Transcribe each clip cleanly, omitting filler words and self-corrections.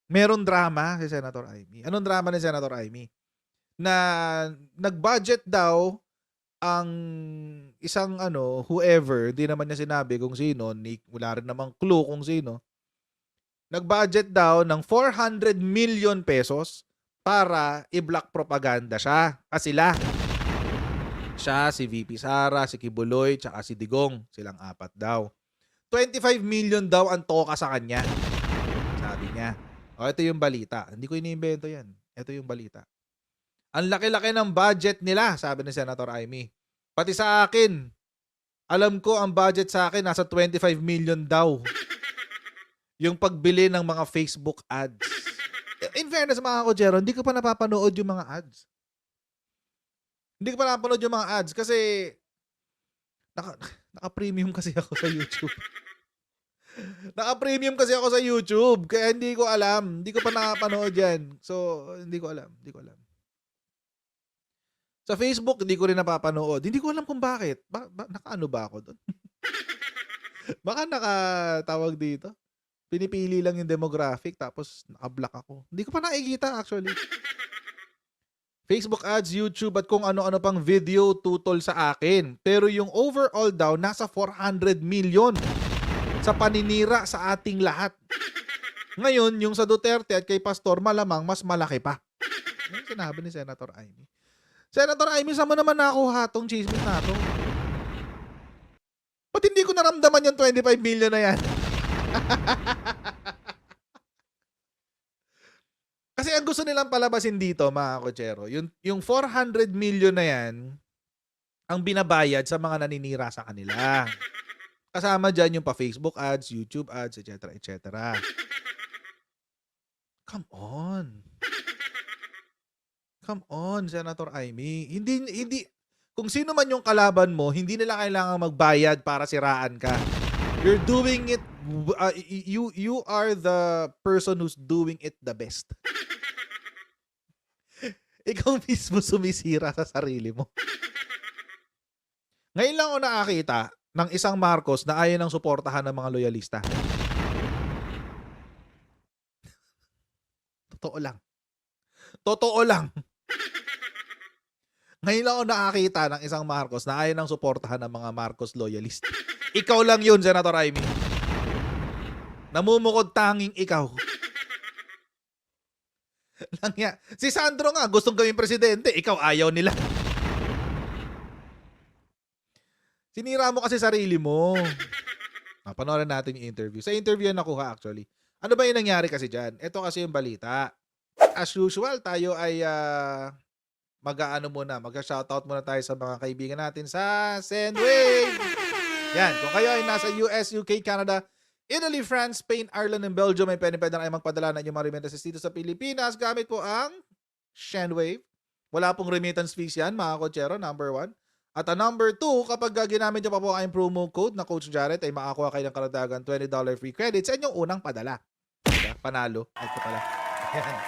Meron drama si Senator Amy. Anong drama ni Senator Amy? Na nag-budget daw ang isang whoever, di naman niya sinabi kung sino, wala rin namang clue kung sino. Nag-budget daw ng 400 million pesos para i-block propaganda siya. Sila. Siya, si VP Sara, si Kibuloy, tsaka si Digong. Silang apat daw. 25 million daw ang toka sa kanya. Sabi niya. Ito yung balita. Hindi ko iniimbento yan. Ito yung balita. Ang laki-laki ng budget nila, sabi ni Senator Amy. Pati sa akin, alam ko ang budget sa akin nasa 25 million daw. Yung pagbili ng mga Facebook ads. In fairness mga kochero, hindi ko pa napapanood yung mga ads. Hindi ko pa napapanood yung mga ads kasi naka-premium kasi ako sa YouTube. Naka-premium kasi ako sa YouTube. Kaya hindi ko alam. Hindi ko pa nakapanood yan. So, hindi ko alam. Sa Facebook, hindi ko rin napapanood. Hindi ko alam kung bakit. Nakaano ba ako doon? Baka nakatawag dito. Pinipili lang yung demographic tapos naka-block ako. Hindi ko pa nakikita actually. Facebook ads, YouTube at kung ano-ano pang video tutol sa akin. Pero yung overall daw, nasa 400 million sa paninira sa ating lahat. Ngayon, yung sa Duterte at kay Pastor, malamang mas malaki pa. Yan sinabi ni Senator Amy. Senator Amy, saan mo naman nakuha tong chismis na to? Ba't hindi ko naramdaman yung 25 million na yan? Kasi ang gusto nilang palabasin dito, mga kochero, yung 400 million na yan, ang binabayad sa mga naninira sa kanila. Kasama dyan yung pa-Facebook ads, YouTube ads, etc. etc. Come on, Senator Amy. Hindi, kung sino man yung kalaban mo, hindi nila kailangan magbayad para siraan ka. You're doing it, you are the person who's doing it the best. Ikaw mismo sumisira sa sarili mo. Ngayon lang ako nakakita ng isang Marcos na ayaw ng suportahan ng mga loyalista. Totoo lang. Ngayon lang ako nakakita ng isang Marcos na ayaw ng suportahan ng mga Marcos loyalist. Ikaw lang yun, Senator Amy. Namumukod tanging ikaw. Langya. Si Sandro nga, gustong gawing presidente. Ikaw ayaw nila. Sinira mo kasi sarili mo. Panoorin natin yung interview. Sa interview yan nakuha actually. Ano ba yung nangyari kasi dyan? Ito kasi yung balita. As usual, tayo ay mag-shoutout muna tayo sa mga kaibigan natin sa Sendwave. Yan, kung kayo ay nasa US, UK, Canada, Italy, France, Spain, Ireland, and Belgium, ay pwede na kayo magpadala ng inyong mga remittances dito sa Pilipinas gamit po ang Sendwave. Wala pong remittance fees yan, mga kochero, number 1. At number 2, kapag ginamit nyo pa po ang promo code na Coach Jared, ay makakuha kayo ng karagdagan $20 free credit sa inyong unang padala. Diba? Panalo. Ito pala. Ayan.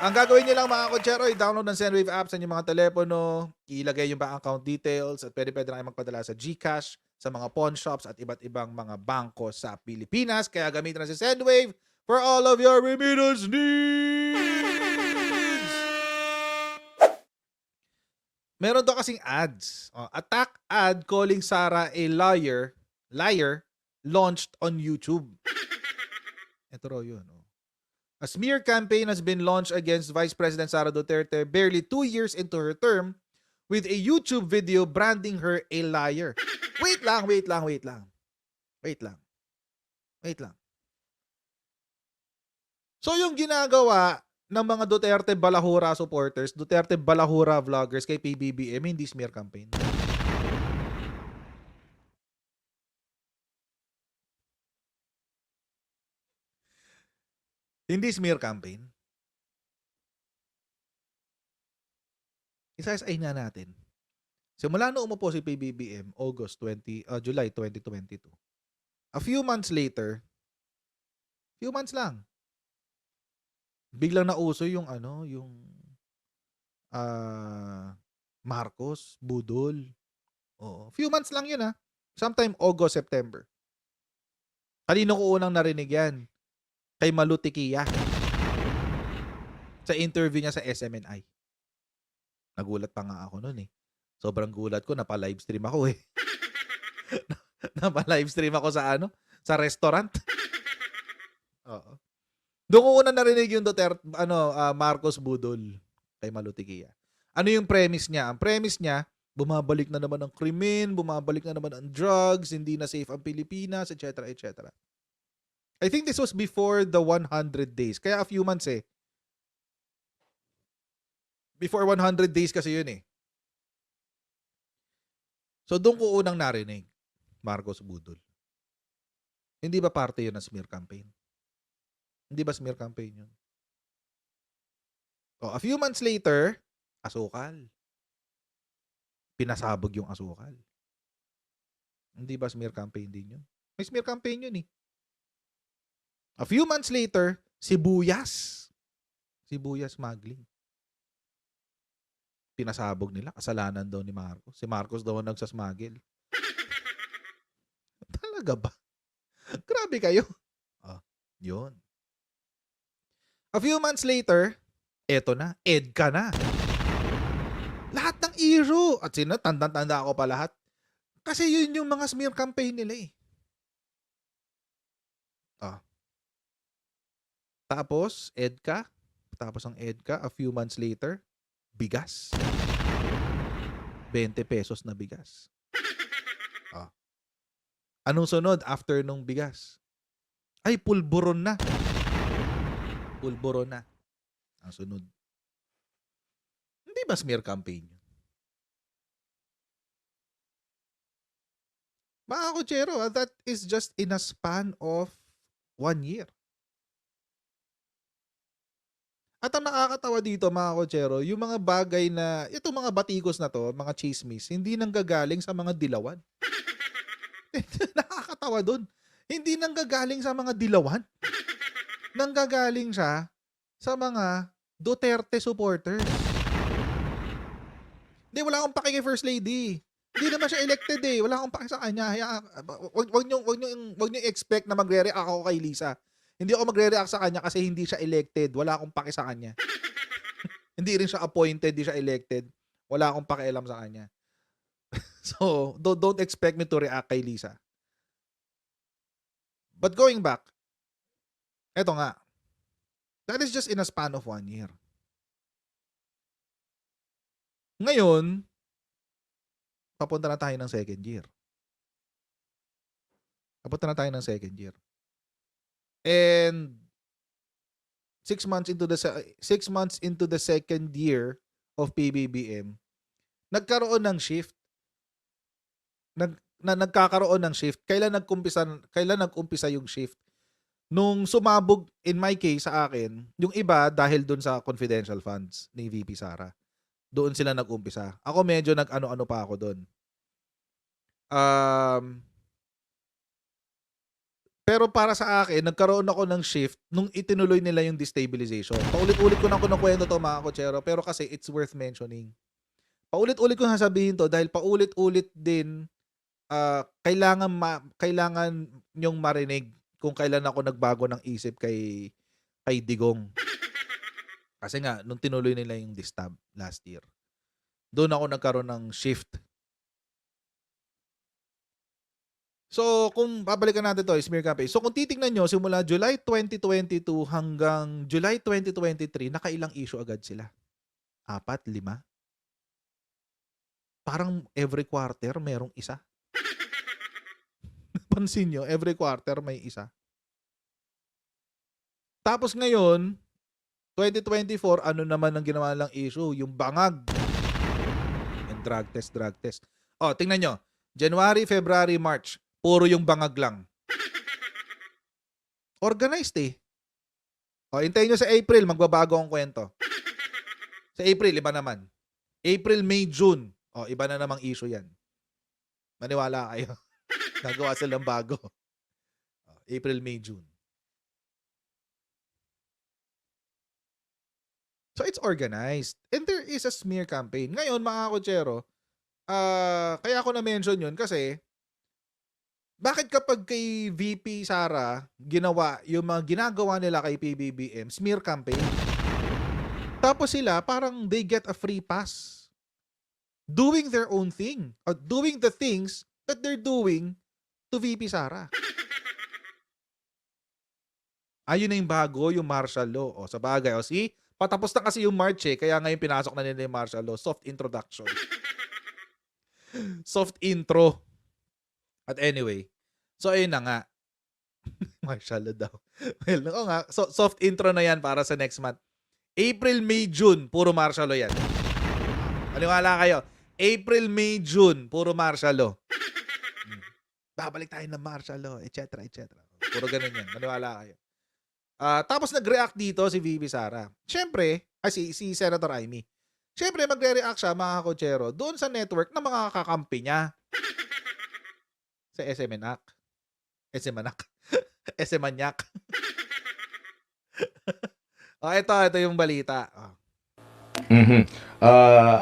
Ang gagawin nyo lang mga kochero, i-download ng Sendwave app sa inyong mga telepono, ilagay yung bank account details, at pwede na kayo magpadala sa GCash, sa mga pawn shops, at iba't ibang mga bangko sa Pilipinas. Kaya gamitin na si Sendwave for all of your remittance needs! Meron daw kasing ads. Attack ad calling Sara a liar, launched on YouTube. Ito raw yun. A smear campaign has been launched against Vice President Sara Duterte barely 2 years into her term with a YouTube video branding her a liar. Wait lang. So yung ginagawa ng mga Duterte Balahura supporters, Duterte Balahura vloggers kay PBBM, hindi smear campaign. Hindi smear campaign. Isa-isahin na natin. Simula nung umupo si PBBM, July 2022. A few months later, biglang nauso yung Marcos, Budol. Few months lang yun ha. Sometime August, September. Kanino ko unang narinig yan? Kay Malu Tiquia. Sa interview niya sa SMNI. Nagulat pa nga ako nun, eh. Sobrang gulat ko napa-livestream ako, eh. Napa-livestream ako sa ano, sa restaurant. Oo. Doon ko una narinig yung Marcos Budol kay Malutikia. Ano yung premise niya? Ang premise niya, bumabalik na naman ang krimen, bumabalik na naman ang drugs, hindi na safe ang Pilipinas, etc., etc. I think this was before the 100 days. Kaya a few months, eh. Before 100 days kasi yun, eh. So, doon ko unang narinig, Marcos Budol. Hindi ba parte yun ng smear campaign? Hindi ba smear campaign yun? A few months later, asukal. Pinasabog yung asukal. Hindi ba smear campaign din yun? May smear campaign yun, eh. A few months later, sibuyas. Sibuyas smuggling. Pinasabog nila. Kasalanan daw ni Marcos. Si Marcos daw ang nagsasmuggle. Talaga ba? Grabe kayo. Yun. A few months later, eto na. EDCA na. Lahat ng issue. At tanda-tanda ako pa lahat. Kasi yun yung mga smear campaign nila, eh. Tapos, EDCA. Tapos ang EDCA, a few months later, bigas. 20 pesos na bigas. Anong sunod after nung bigas? Ay, pulburon na. Pulburon na. Ang sunod. Hindi ba smear campaign yun? Mga kutsero, that is just in a span of 1 year. At ang nakakatawa dito, mga kutsero, yung mga bagay na, itong mga batikos na to, mga chismis, hindi nanggagaling sa mga dilawan. Nakakatawa dun. Hindi nanggagaling sa mga dilawan. Nanggagaling siya sa mga Duterte supporters. Hindi, wala akong paki kay First Lady. Hindi naman siya elected, eh. Wala akong paki sa kanya. Wag niyo expect na magre-react ako kay Lisa. Hindi ako magre-react sa kanya kasi hindi siya elected. Wala akong paki sa kanya. Hindi rin siya appointed, hindi siya elected. Wala akong pakialam sa kanya. So, don't expect me to react kay Lisa. But going back, eto nga. That is just in a span of 1 year. Ngayon, papunta na tayo ng second year. Papunta na tayo ng second year. And 6 months into the second year of PBBM, nagkaroon ng shift. Nagkakaroon ng shift. Kailan nag-umpisa yung shift? Nung sumabog, in my case sa akin, yung iba dahil dun sa confidential funds ni VP Sara. Doon sila nag-umpisa. Ako medyo nag-ano-ano pa ako doon. Pero para sa akin, nagkaroon ako ng shift nung itinuloy nila yung destabilization. Paulit-ulit ko na kinukwento to, mga kutsero, pero kasi it's worth mentioning. Paulit-ulit ko sasabihin to dahil paulit-ulit din kailangan nyong marinig kung kailan ako nagbago ng isip kay Digong. Kasi nga, nung tinuloy nila yung distab last year, doon ako nagkaroon ng shift. So, kung babalikan natin to, smear campaign. So, kung titingnan nyo, simula July 2022 hanggang July 2023, nakailang issue agad sila? 4, 5? Parang every quarter merong isa. Pansin nyo, every quarter may isa. Tapos ngayon, 2024, ano naman ang ginawa lang issue? Yung bangag. And drug test. Tingnan nyo. January, February, March. Puro yung bangag lang. Organized, eh. Hintayin nyo sa April, magbabago ang kwento. Sa April, iba naman. April, May, June. Iba na namang issue yan. Maniwala kayo. Nagawa silang bago. April, May, June. So, it's organized. And there is a smear campaign. Ngayon, mga kutsero, kaya ako na-mention yun kasi Bakit kapag kay VP Sara ginawa yung mga ginagawa nila kay PBBM, smear campaign, tapos sila parang they get a free pass doing their own thing or doing the things that they're doing to VP Sara. Ayun na yung bago, yung martial law. O, sa bagay. O, see? Patapos na kasi yung March eh. Kaya ngayon pinasok na nila yung martial law. Soft introduction. Soft intro. At anyway. So, ayun na nga. Martial law daw. Well, oo nga. So, soft intro na yan para sa next month. April, May, June. Puro martial law yan. Maniwala kayo. April, May, June. Puro martial law. Babalik tayo ng martial law, etc. etc. Puro ganun yan. Maniwala kayo. Tapos nag-react dito si VP Sara. Siyempre, si Senator Amy. Siyempre, magre-react siya, mga kotsero, doon sa network ng mga kakampi niya. Sa SMNAC. SMNAC. SMNAC. Ito yung balita.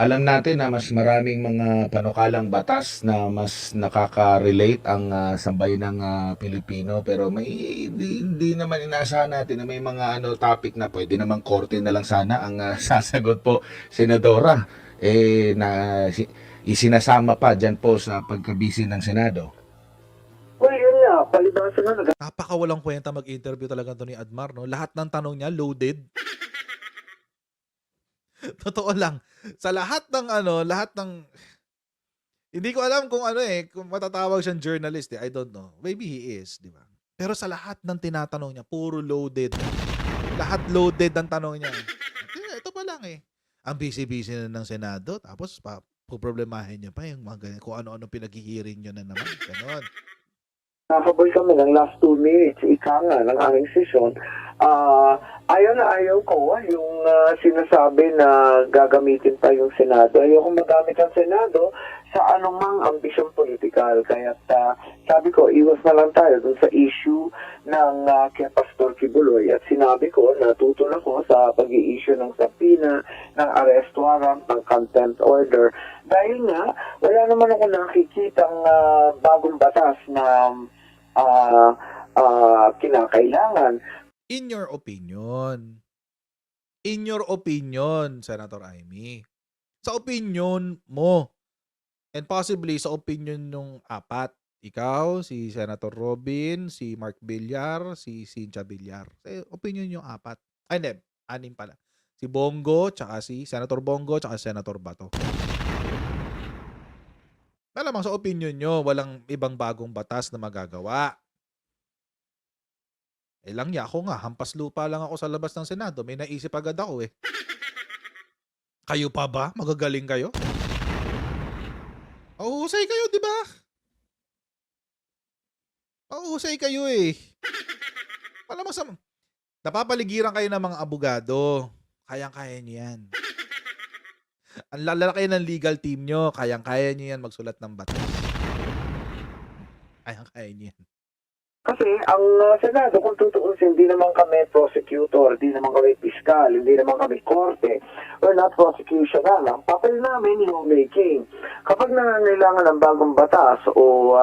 Alam natin na mas maraming mga panukalang batas na mas nakaka-relate ang sambayanang Pilipino, pero hindi naman inaasahan natin na may mga topic na pwede namang korte na lang sana ang sasagot po, Senadora. Isinasama pa dyan po sa pagkabisi ng Senado. Well, yun nga, palibasa na Napakawalang kwenta mag-interview talaga to ni Admar, no? Lahat ng tanong niya loaded. Totoo lang. Sa lahat ng hindi ko alam kung kung matatawag siyang journalist eh. I don't know. Maybe he is, di ba? Pero sa lahat ng tinatanong niya, puro loaded. Lahat loaded ang tanong niya. Ito pa lang eh. Ang busy-busy na ng Senado, tapos puproblemahin niya pa yung mga ganyan, kung ano-ano pinag-hearing niyo na naman. Ganon. nakaboy kami ng last 2 minutes, ika nga, ng aming session. Ayaw na ayaw ko yung sinasabi na gagamitin pa yung Senado. Ayaw kong magamit ang Senado sa anumang ambisyon politikal. Kaya sabi ko, iwas na lang tayo dun sa issue ng kay Pastor Kibuloy. At sinabi ko, natutol ako sa pag-i-issue ng subpoena, ng arrest warrant, ng contempt order. Dahil nga, wala naman ako nakikitang bagong batas na kinakailangan. In your opinion, Senator Amy, sa opinion mo, and possibly sa opinion nung apat, ikaw, si Senator Robin, si Mark Villar, si Cynthia Villar, sa opinion yung apat, ay hindi, 6 pala, si Bongo, tsaka si Senator Bongo, tsaka Senator Bato. Malamang sa opinion nyo, walang ibang bagong batas na magagawa. Lang niya, ako nga, hampas lupa lang ako sa labas ng Senado. May naisip agad ako eh. Kayo pa ba? Magagaling kayo? Husay kayo, di ba? Husay kayo eh. Malamang sa... Napapaligiran kayo ng mga abogado. Kayang-kaya niyo yan. Ang lalaki ng legal team nyo, kayang-kaya niyo yan magsulat ng batas. Kayang-kaya niyo yan. Kasi ang Senado, kung tutuusin, hindi naman kami prosecutor, hindi naman kami piskal, hindi naman kami korte. We're not prosecutional. Ang papel namin, lawmaking. Kapag nangangailangan ng bagong batas o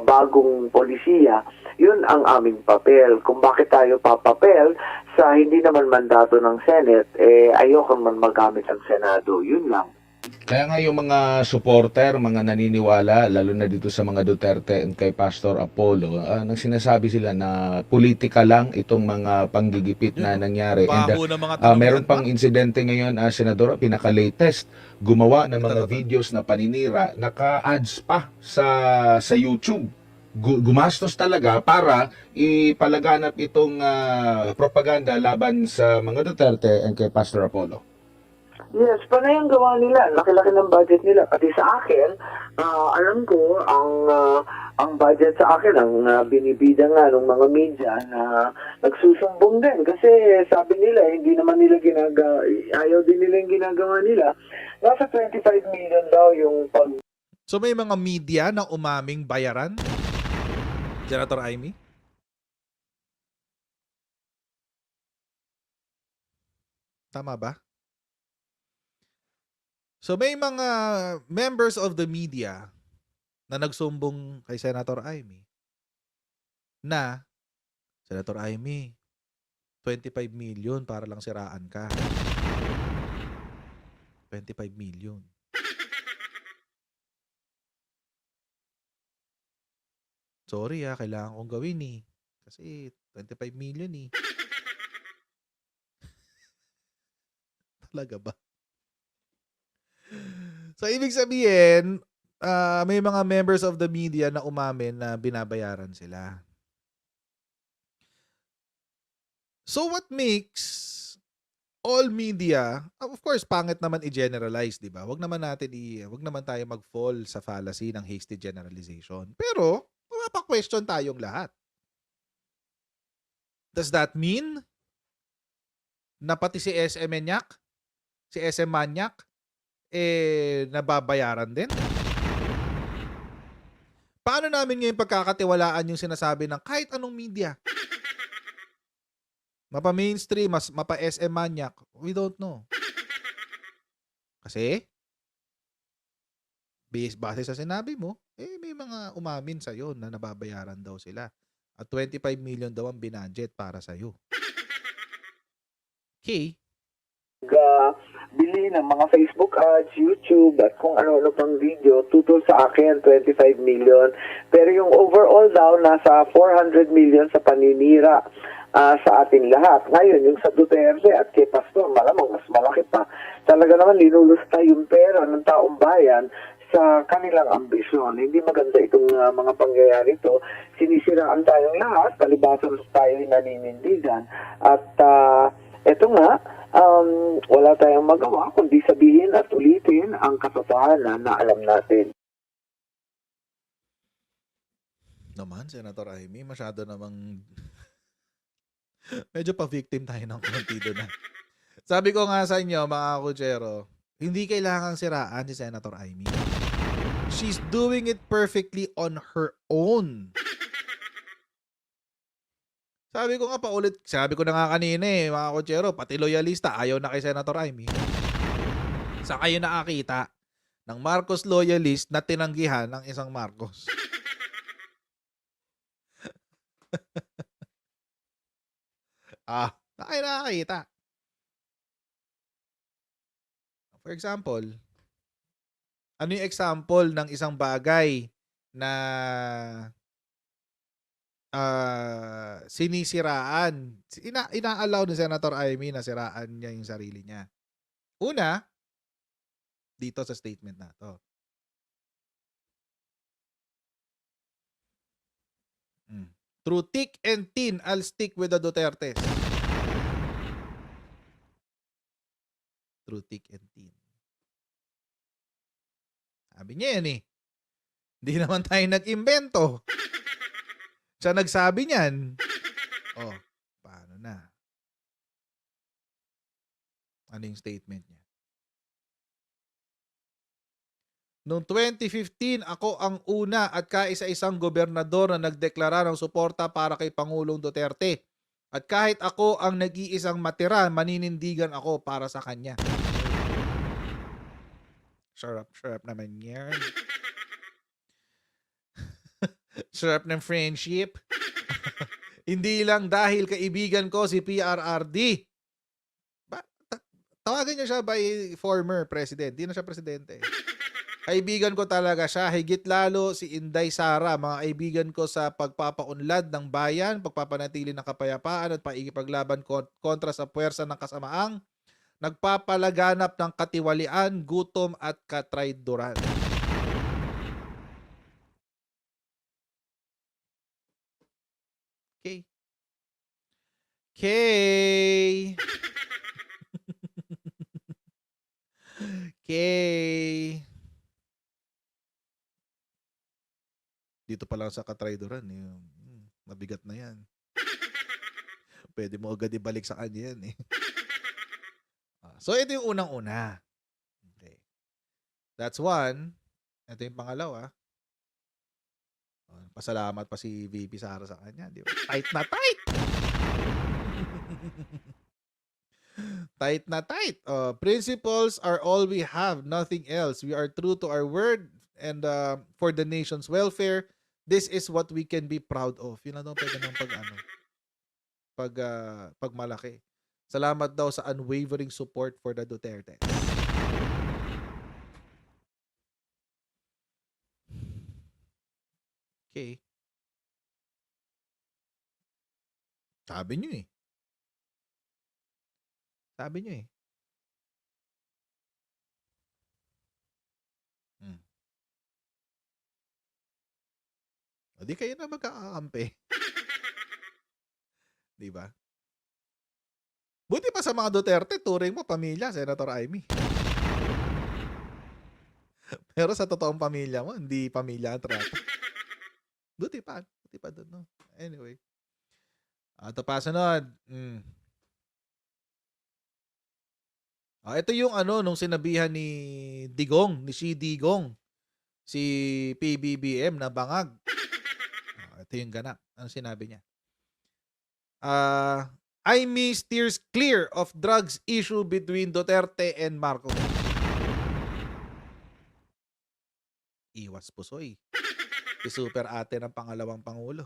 bagong polisiya, yun ang aming papel. Kung bakit tayo papapel sa hindi naman mandato ng Senate, ayoko man magamit ang Senado. Yun lang. Kaya nga yung mga supporter, mga naniniwala, lalo na dito sa mga Duterte and kay Pastor Apollo, nang sinasabi sila na politika lang itong mga panggigipit na nangyari. And meron pang insidente ngayon, Senador, pinaka-latest, gumawa ng mga videos na paninira, naka-ads pa sa YouTube. Gumastos talaga para ipalaganap itong propaganda laban sa mga Duterte and kay Pastor Apollo. Yes, panay ang gawa nila. Laki-laki ng budget nila. Pati sa akin, alam ko, ang budget sa akin, ang binibida nga ng mga media na nagsusumbong din. Kasi sabi nila, hindi naman nila ayaw din nila yung ginagawa nila. Nasa 25 million daw yung pag... So may mga media na umaming bayaran? Senator Amy? Tama ba? So may mga members of the media na nagsumbong kay Senator Amy na, Senator Amy, 25 million para lang siraan ka. 25 million. Sorry kailangan kong gawin Kasi 25 million Talaga ba? So, ibig sabihin, may mga members of the media na umamin na binabayaran sila. So, what makes all media, of course, pangit naman i-generalize, di ba? Wag naman tayo mag-fall sa fallacy ng hasty generalization. Pero, mapapa-question tayong lahat. Does that mean na pati si SM Manyak, si SM Manyak, nababayaran din? Paano namin ngayon pagkakatiwalaan yung sinasabi ng kahit anong media? Mapa-mainstream, mapa-SM Manyak, we don't know. Kasi, base sa sinabi mo, may mga umamin sa'yo na nababayaran daw sila. At 25 million daw ang binudget para sa'yo. Okay. Bili ng mga Facebook ads, YouTube, at kung ano-ano pang video, tutol sa akin, 25 million. Pero yung overall daw, nasa 400 million sa paninira sa ating lahat. Ngayon, yung sa Duterte at kay Pastor, malamang mas malaki pa. Talaga naman, linulusta yung pera ng taong bayan sa kanilang ambisyon. Hindi maganda itong mga pangyayari ito. Sinisiraan tayong lahat, palibasa tayo naninindigan. At eto nga, wala tayong magawa kundi sabihin at ulitin ang katotohanan na alam natin. Naman, Senator Amy, masyado namang medyo pa-victim tayo ng konti doon. Sabi ko nga sa inyo, mga kutsero, hindi kailangang siraan si Senator Amy. She's doing it perfectly on her own. Sabi ko na nga kanina mga kutsero, pati loyalista, ayaw na kay Senator Amy. Sa kayo nakakita ng Marcos loyalist na tinanggihan ng isang Marcos. Na kayo nakakita. For example, ano yung example ng isang bagay na sinisiraan? Ina-allow ni Senator Amy na siraan niya yung sarili niya. Una, dito sa statement na to. Through thick and thin, I'll stick with the Dutertes. Through thick and thin. Sabi niya yan Hindi naman tayo nag-imbento. Siya nagsabi niyan. Paano na? Ano yung statement niya? Noong 2015, ako ang una at kaisa-isang gobernador na nagdeklara ng suporta para kay Pangulong Duterte. At kahit ako ang nag-iisang matira, maninindigan ako para sa kanya. Sarap naman yan. Sarap ng friendship. Hindi lang dahil kaibigan ko si PRRD. Tawagan niya siya by former president. Di na siya presidente. Kaibigan ko talaga siya. Higit lalo si Inday Sara. Mga kaibigan ko sa pagpapaunlad ng bayan, pagpapanatili ng kapayapaan at paikipaglaban kontra sa puwersa ng kasamaang nagpapalaganap ng katiwalian, gutom at katrayduran. Okay. Dito pa lang sa katrayduran, mabigat na yan. Pwede mo agad ibalik sa kanya yan So, ito yung unang-una. Okay. That's one. Ito yung pangalawa. Pasalamat pa si VP Sara sa kanya. Di ba? Tight na tight! Tight na tight. Principles are all we have, nothing else. We are true to our word. and for the nation's welfare. This is what we can be proud of. Yun lang daw pwede ng pagmalaki. Salamat daw sa unwavering support for the Duterte. Okay. Sabi nyo eh. Sabi nyo eh. O di kayo na magkakakampi. Di ba? Buti pa sa mga Duterte, turing mo pamilya, Senator Amy. Pero sa totoong pamilya mo, hindi pamilya ang trato. Buti pa doon, no? Anyway. Ito pa sunod. Ito yung nung sinabihan ni Digong, ni si Digong, si PBBM na bangag. Ito yung ganap. Ano sinabi niya? Amy steers clear of drugs issue between Duterte and Marcos. Iwas pusoy. Si super ate ng pangalawang pangulo.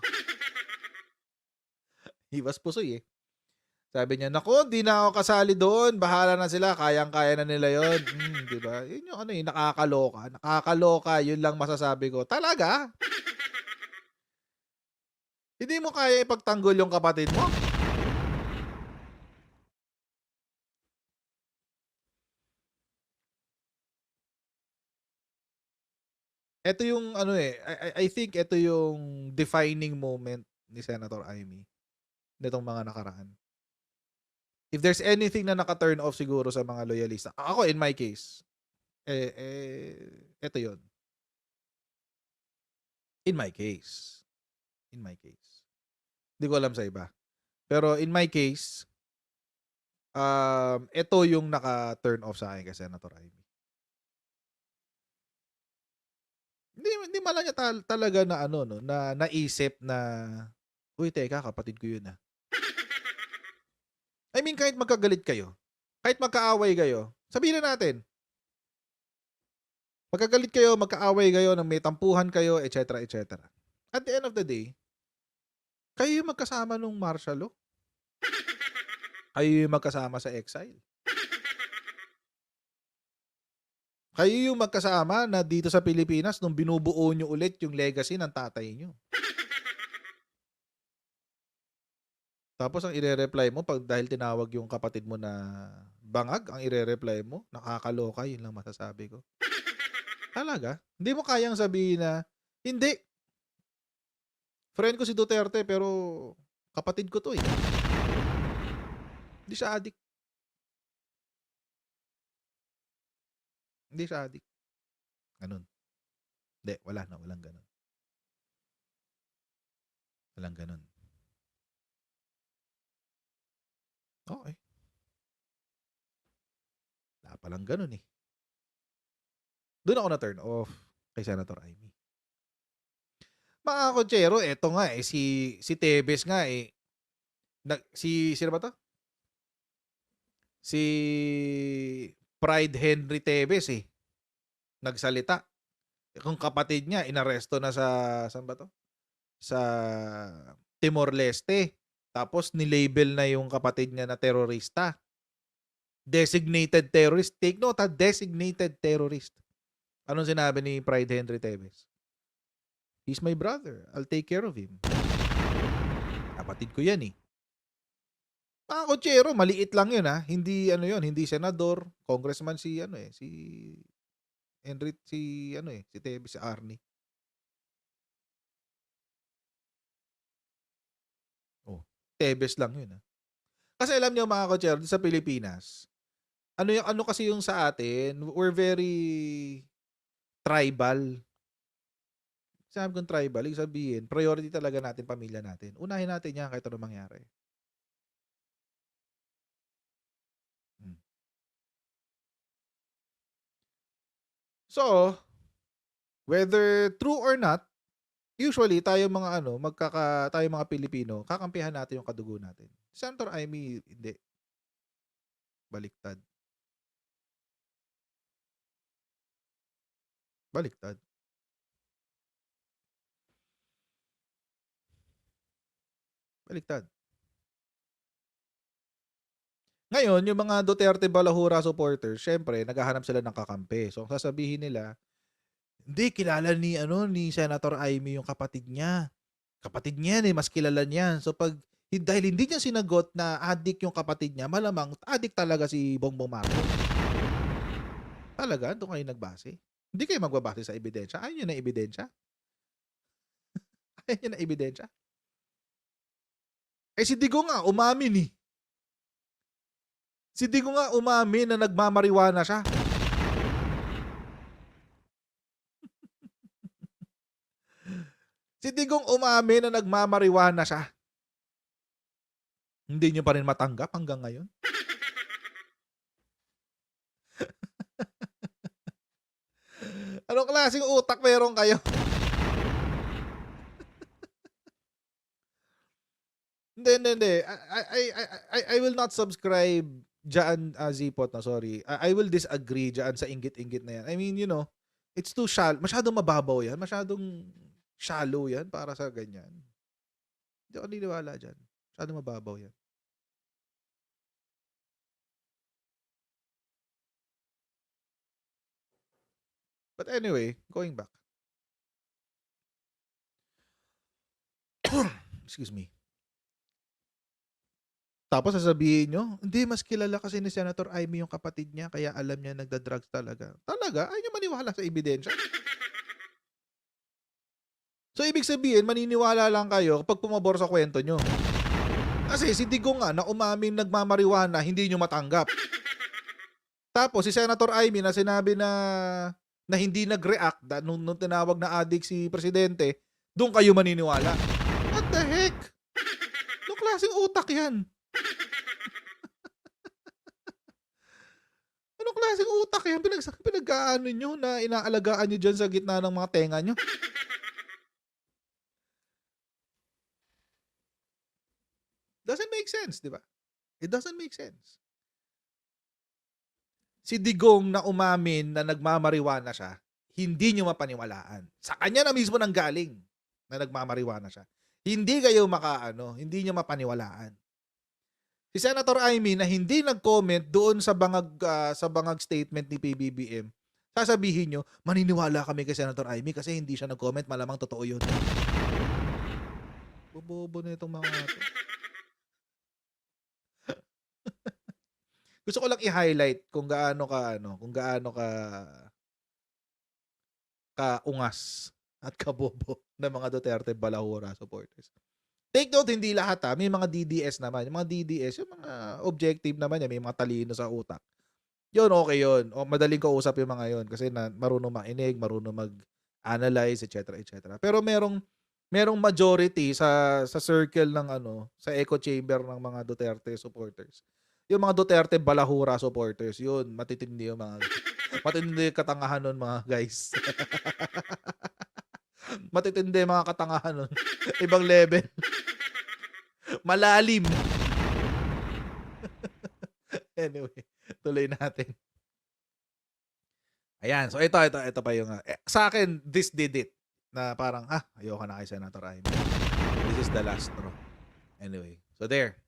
Iwas pusoy eh. Sabi niya, naku, di na ako kasali doon. Bahala na sila. Kayang-kaya na nila yon. Diba? Yun yung nakakaloka. Nakakaloka. Yun lang masasabi ko. Talaga? Hindi mo kaya ipagtanggol yung kapatid mo? Ito yung I think ito yung defining moment ni Senator Amy nitong mga nakaraan. If there's anything na naka-turn off siguro sa mga loyalista, ako in my case, ito yun. In my case. Hindi ko alam sa iba. Pero in my case, ito yung naka-turn off sa akin kay Senator Amy. Hindi man lang niya talaga na na naisip na, uy, teka, kapatid ko yun ah. I mean, kahit magkagalit kayo, kahit magkaaway kayo, sabihin na natin, magkagalit kayo, magkaaway kayo, nang may tampuhan kayo, etc., etc. At the end of the day, kayo yung magkasama nung martial law. Kayo yung magkasama sa exile. Kayo yung magkasama na dito sa Pilipinas nung binubuo nyo ulit yung legacy ng tatay nyo. Tapos ang ire-reply mo pag dahil tinawag yung kapatid mo na bangag, ang ire-reply mo, nakakaloka, yun lang masasabi ko. Talaga? Hindi mo kayang sabihin na, hindi. Friend ko si Duterte pero kapatid ko to eh. Hindi siya adik. Hindi siya adik. Ganun. Hindi, walang ganun. Walang ganun. Okay. Wala palang ganun eh. Doon ako na-turn off kay Senator Amy. Mga konsyero, eto nga eh, si Tebes nga eh. Sino ba to? Si Pride Henry Tebes eh. Nagsalita. Kung kapatid niya, inaresto na saan ba to? Sa Timor-Leste. Tapos nilabel na yung kapatid niya na terorista. Designated terrorist. Take note ha, designated terrorist. Anong sinabi ni Pride Henry Tebes? He's my brother. I'll take care of him. Kapatid ko yan eh. Mga kotsero, maliit lang yun ha. Hindi yun, hindi senador, congressman si Henry, si Tebes, si Arnie. Oh, Tebes lang yun ha. Kasi alam niyo mga kotsero, sa Pilipinas, ano kasi yung sa atin, we're very tribal. Sabi kong tribal, ibig sabihin, priority talaga natin pamilya natin. Unahin natin yan kahit ano mangyari. So, whether true or not, usually tayo mga tayo mga Pilipino, kakampihan natin yung kadugo natin. Senator Amy, hindi. Baliktad. Baliktad. Ngayon, yung mga Duterte Balahura supporters, syempre, naghahanap sila ng kakampi. So, sasabihin nila, hindi, kilala ni Senator Amy yung kapatid niya. Kapatid niya yan eh, mas kilala niyan. So, dahil hindi niya sinagot na adik yung kapatid niya, malamang adik talaga si Bongbong Marcos. Talaga? Doon kayo nagbase? Hindi kayo magbabase sa ebidensya? Ayaw nyo na ebidensya? Ayaw nyo na ebidensya? Eh si Digo nga, umamin eh. Si Digo nga umamin na nagmamariwana siya. Si Digong umamin na nagmamariwana siya. Hindi nyo pa rin matanggap hanggang ngayon? Anong klaseng utak meron kayo? Hindi. I will not subscribe dyan, Zipot, na sorry. I will disagree dyan sa inggit-inggit na yan. I mean, it's too shallow. Masyadong mababaw yan. Masyadong shallow yan para sa ganyan. Hindi ako niniwala dyan. Masyadong mababaw yan. But anyway, going back. Excuse me. Tapos sasabihin nyo, hindi, mas kilala kasi ni Senator Amy yung kapatid niya, kaya alam niya nagda-drugs talaga. Talaga? Ayaw nyo maniwala sa ebidensya? So, ibig sabihin, maniniwala lang kayo kapag pumabor sa kwento nyo. Kasi si Digo nga, na umaming nagmamariwana, hindi nyo matanggap. Tapos, si Senator Amy na sinabi na hindi nag-react nung tinawag na adik si Presidente, doon kayo maniniwala. What the heck? Anong klaseng utak yan? Anong klaseng utak yan? Pinag-aano nyo na inaalagaan nyo dyan sa gitna ng mga tenga nyo? Doesn't make sense, di ba? It doesn't make sense. Si Digong na umamin na nagmamariwana siya, hindi nyo mapaniwalaan. Sa kanya na mismo nang galing na nagmamariwana siya. Hindi kayo hindi nyo mapaniwalaan. Si Senator Amy na hindi nag-comment doon sa bangag statement ni PBBM, sasabihin nyo, maniniwala kami kay Senator Amy kasi hindi siya nag-comment, malamang totoo yun. Bobobo na itong mga ito. Gusto ko lang i-highlight kung gaano ka ungas at kabobo ng mga Duterte Balahura supporters. Take note, hindi lahat may mga DDS naman. Yung mga DDS, yung mga objective naman yan, may mga talino sa utak. Yun, okay yun. O, madaling kausap yung mga yun kasi marunong makinig, marunong mag-analyze, etc. Pero merong majority sa circle ng sa echo chamber ng mga Duterte supporters. Yung mga Duterte Balahura supporters, yun, matitindi yung matitindi katangahan nun mga guys. Matitindi mga katangahan nun. Ibang level. Malalim. Anyway, tuloy natin. Ayan, so ito pa yung sa akin, this did it. Na parang, ayoko na kay Senator Amy. This is the last straw. Anyway, so there.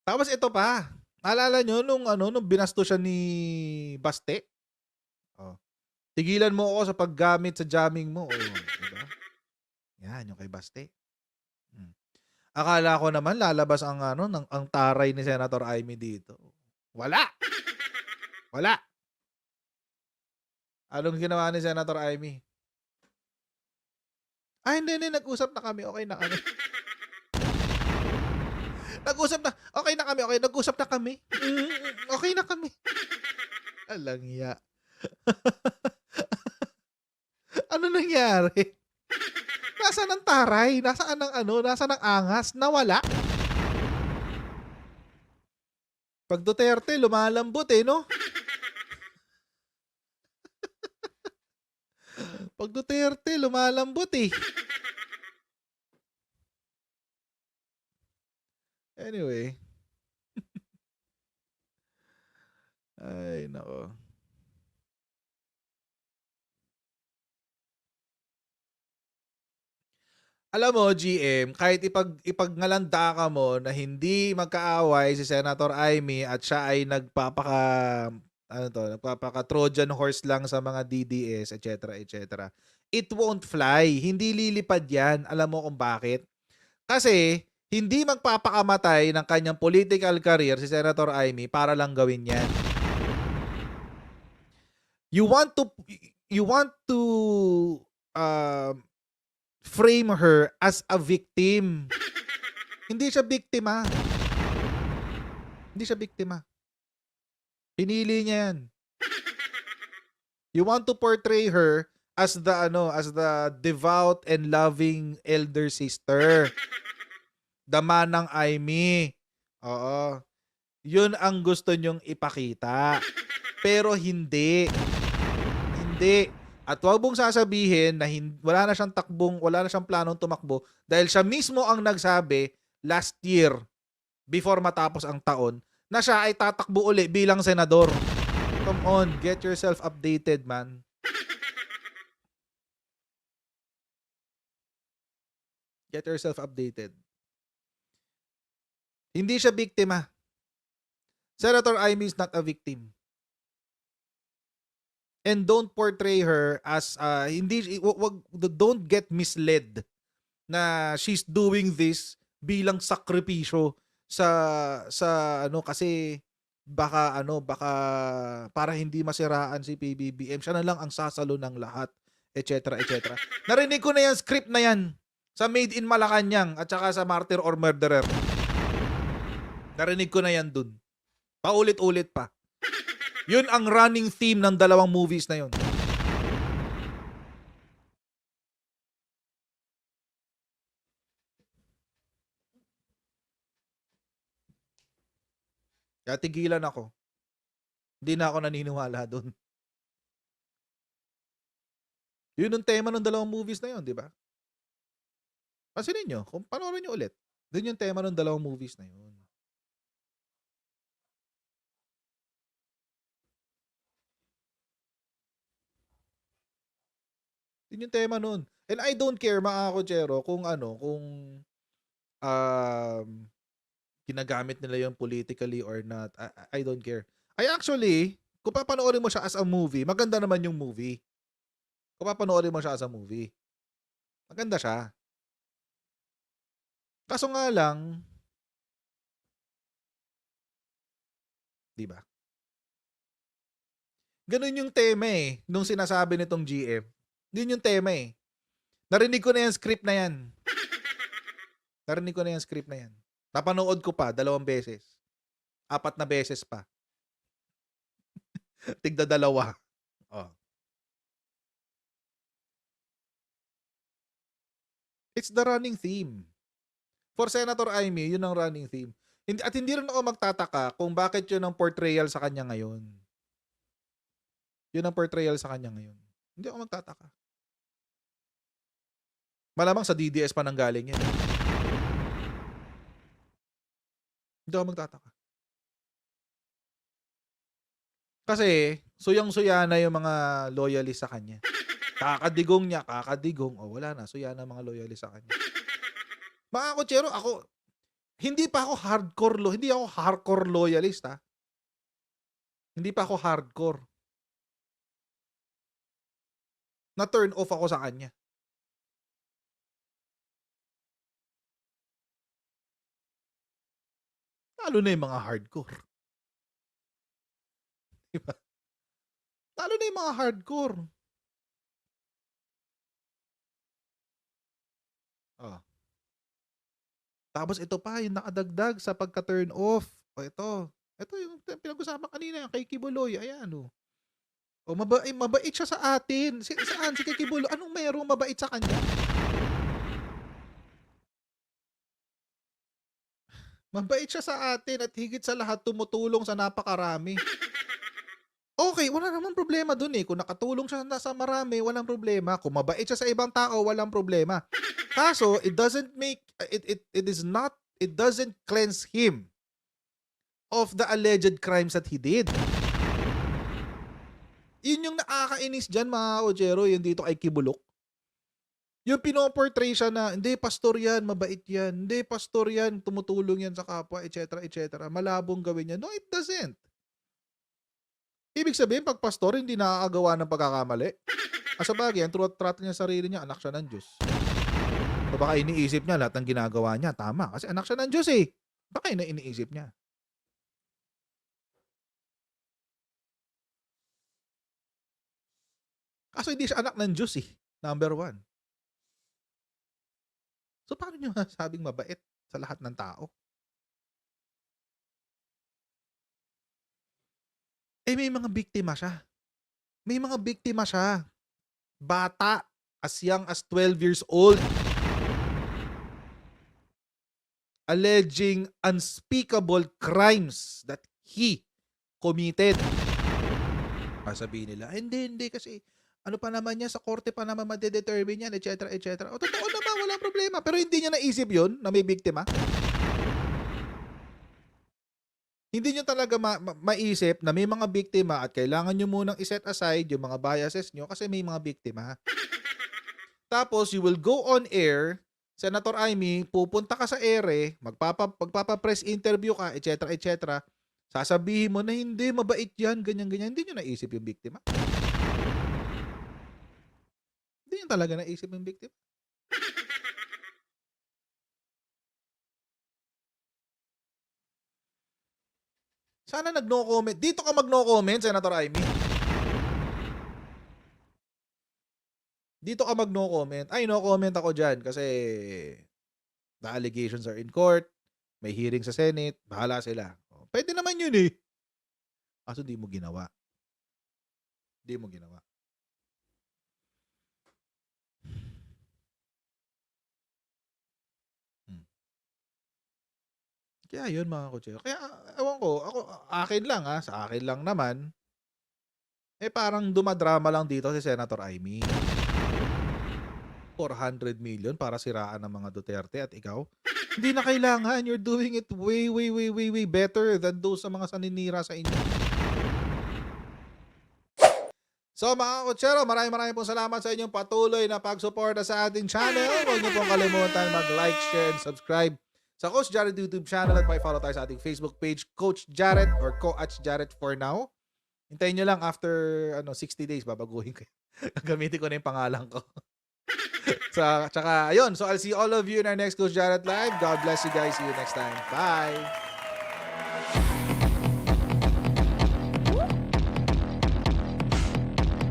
Tapos ito pa. Alala nyo nung binasto siya ni Baste? Oh. Tigilan mo ako sa paggamit sa jamming mo. Diba? Yan, yung kay Baste. Akala ko naman lalabas ang taray ni Senator Amy dito. Wala. Anong ginawa ni Senator Amy? Hindi, nag-usap na kami. Okay na kami. Nag-usap na. Okay na kami. Nag-usap na kami. Okay na kami. Alangya. Ano nangyari? Nasaan ang taray? Nasaan ang angas? Nawala. Pag Duterte, lumalambot no? Pag Duterte, lumalambot Anyway. Ay, nako. Alam mo, GM, kahit ipagngalanda ka mo na hindi magkaaway si Senator Amy at siya ay nagpapaka Trojan horse lang sa mga DDS, etc., etc. It won't fly. Hindi lilipad yan. Alam mo kung bakit? Kasi hindi magpapakamatay ng kanyang political career si Senator Amy para lang gawin yan. You want to frame her as a victim. Hindi siya biktima. Hindi siya biktima. Pinili niya yan. You want to portray her as the devout and loving elder sister. The manang Amy. Oo. Yun ang gusto nyong ipakita. Pero hindi. Hindi. At huwag mong sasabihin na wala na siyang planong tumakbo dahil siya mismo ang nagsabi last year before matapos ang taon na siya ay tatakbo uli bilang senador. Come on, get yourself updated, man. Get yourself updated. Hindi siya biktima. Senator Amy is not a victim. And don't portray her as don't get misled na she's doing this bilang sakripisyo sa kasi baka para hindi masiraan si PBBM, siya na lang ang sasalo ng lahat, etc., etc. Narinig ko na yan, script na yan sa Made in Malacanang at saka sa Martyr or Murderer. Narinig ko na yan dun. Paulit-ulit pa. Yun ang running theme ng dalawang movies na yun. Kaya tigilan ako. Hindi na ako naniniwala dun. Yun ang tema ng dalawang movies na yun, di ba? Pansinin nyo, kung panoorin nyo ulit, dun yung tema ng dalawang movies na yun. Yun yung tema nun. And I don't care, mga kotsero, kung ginagamit nila yung politically or not. I don't care. Actually, kung papanoorin mo siya as a movie, maganda naman yung movie. Kung papanoorin mo siya as a movie, maganda siya. Kaso nga lang, di ba? Ganun yung tema nung sinasabi nitong GM. Yun yung tema Narinig ko na yung script na yan. Napanood ko pa 2 beses. 4 na beses pa. Tigda 2. Oh. It's the running theme. For Senator Amy, yun ang running theme. At hindi rin ako magtataka kung bakit yun ang portrayal sa kanya ngayon. Yun ang portrayal sa kanya ngayon. Hindi ako magtataka. Malamang sa DDS pa nanggaling yan. Hindi ako magtataka. Kasi, suyang-suya na yung mga loyalist sa kanya. Kakadigong niya, wala na, suya na mga loyalist sa kanya. Mga kotsero, hindi ako hardcore loyalist, ha? Hindi pa ako hardcore. Na-turn off ako sa kanya. Lalo na yung mga hardcore. Diba? Lalo na yung mga hardcore. Oh. Tapos ito pa, yung nakadagdag sa pagka-turn off. Ito yung pinag-usapan kanina, kay Kibuloy. Ayan, mabait siya sa atin. Saan si Kibuloy? Anong merong mabait sa kanya? Mabait siya sa atin at higit sa lahat tumutulong sa napakarami. Okay, wala namang problema dun Kung nakatulong siya sa marami, walang problema. Kung mabait siya sa ibang tao, walang problema. Kaso, it doesn't cleanse him of the alleged crimes that he did. Yun yung nakakainis dyan, mga kotsero, yun dito kay Kibulok. Yung pinoportray siya na, hindi, pastor yan, mabait yan. Hindi, pastor yan, tumutulong yan sa kapwa, etc. etc. Malabong gawin yan. No, it doesn't. Ibig sabihin, pag pastor, hindi nakakagawa ng pagkakamali. Sa bagay, ang trato niya sa sarili niya, anak siya ng Diyos. So baka iniisip niya, lahat ng ginagawa niya, tama. Kasi anak siya ng Diyos eh. Baka yun ang iniisip niya. Kaso hindi siya anak ng Diyos eh. Number one. So, paano nyo sabing mabait sa lahat ng tao? Eh, may mga biktima siya. May mga biktima siya. Bata, as young as 12 years old. Alleging unspeakable crimes that he committed. Sabihin nila, hindi kasi ano pa naman niya, sa korte pa naman madedetermine yan, etc. etc. O totoo naman, walang problema. Pero hindi niya naisip yun na may biktima. Hindi niyo talaga maisip na may mga biktima at kailangan niyo munang iset aside yung mga biases niyo kasi may mga biktima. Tapos, you will go on air, Senator Amy, pupunta ka sa ere, magpapa-press interview ka, etc. etc. Sasabihin mo na hindi, mabait yan, ganyan-ganyan. Hindi niyo naisip yung biktima. Hindi niyo talaga naisip yung biktima. Sana nag-no comment. Dito ka mag-no comment, Senator Amy. Dito ka mag-no comment. Ay, no comment ako dyan kasi the allegations are in court. May hearing sa Senate. Bahala sila. Pwede naman yun eh. Kaso di mo ginawa. Di mo ginawa. Kaya yun mga kutsero. Kaya ewan ko, akin lang sa akin lang naman, parang dumadrama lang dito si Senator Amy. 400 million para siraan ng mga Duterte at ikaw. Hindi na kailangan. You're doing it way, way, way, way, way better than those sa mga saninira sa inyo. So mga kutsero, maraming pong salamat sa inyong patuloy na pagsuporta sa ating channel. Huwag niyo pong kalimutan mag-like, share, and subscribe sa Coach Jared YouTube channel at follow tayo sa ating Facebook page, Coach Jared or Coach Jared for now. Hintayin nyo lang after 60 days, babaguhin ko. Gagamitin ko na yung pangalan ko. Tsaka, ayun. So, I'll see all of you in our next Coach Jared Live. God bless you guys. See you next time. Bye!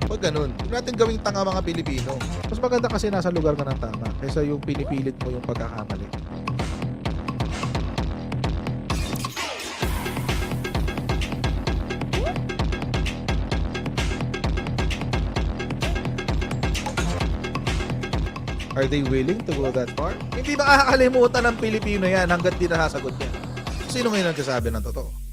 Pag ganun, huwag natin gawing tanga mga Pilipino. Mas maganda kasi nasa lugar ka ng tama kaysa yung pinipilit mo yung pagkakamali. Are they willing to go that far? Hindi makakalimutan ng Pilipino yan hanggat di nasasagot niya. Sino ngayon nagsasabi ng totoo?